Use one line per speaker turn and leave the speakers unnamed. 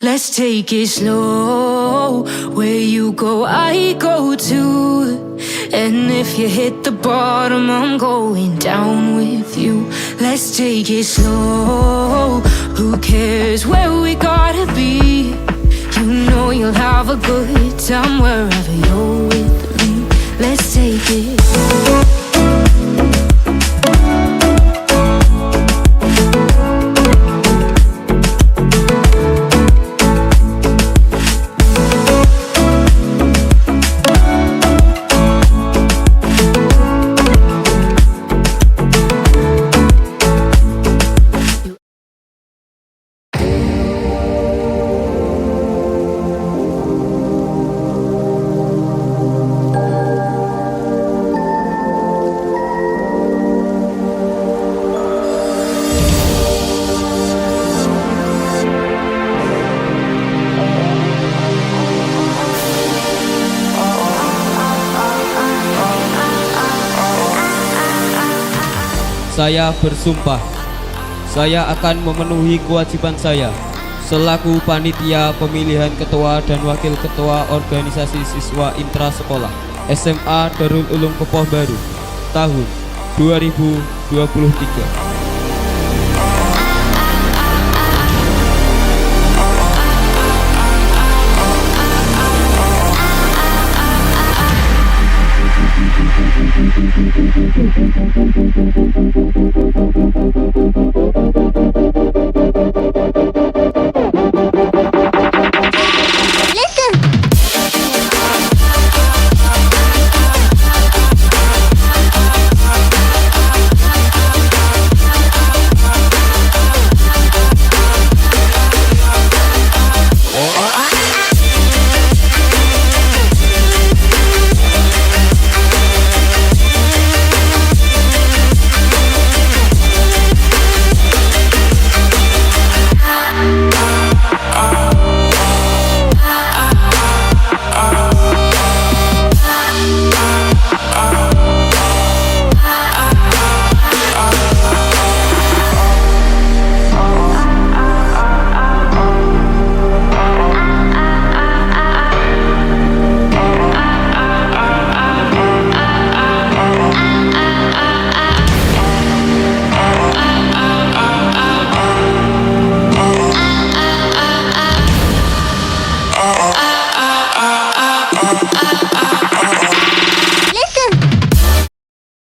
Let's take it slow. Where you go, I go too. And if you hit the bottom, I'm going down with you. Let's take it slow. Who cares where we gotta be? You know you'll have a good time wherever you're with me. Let's take it.
Saya bersumpah, saya akan memenuhi kewajiban saya selaku panitia pemilihan ketua dan wakil ketua organisasi siswa intra sekolah SMA Darul Ulum Kepohbaru tahun 2023.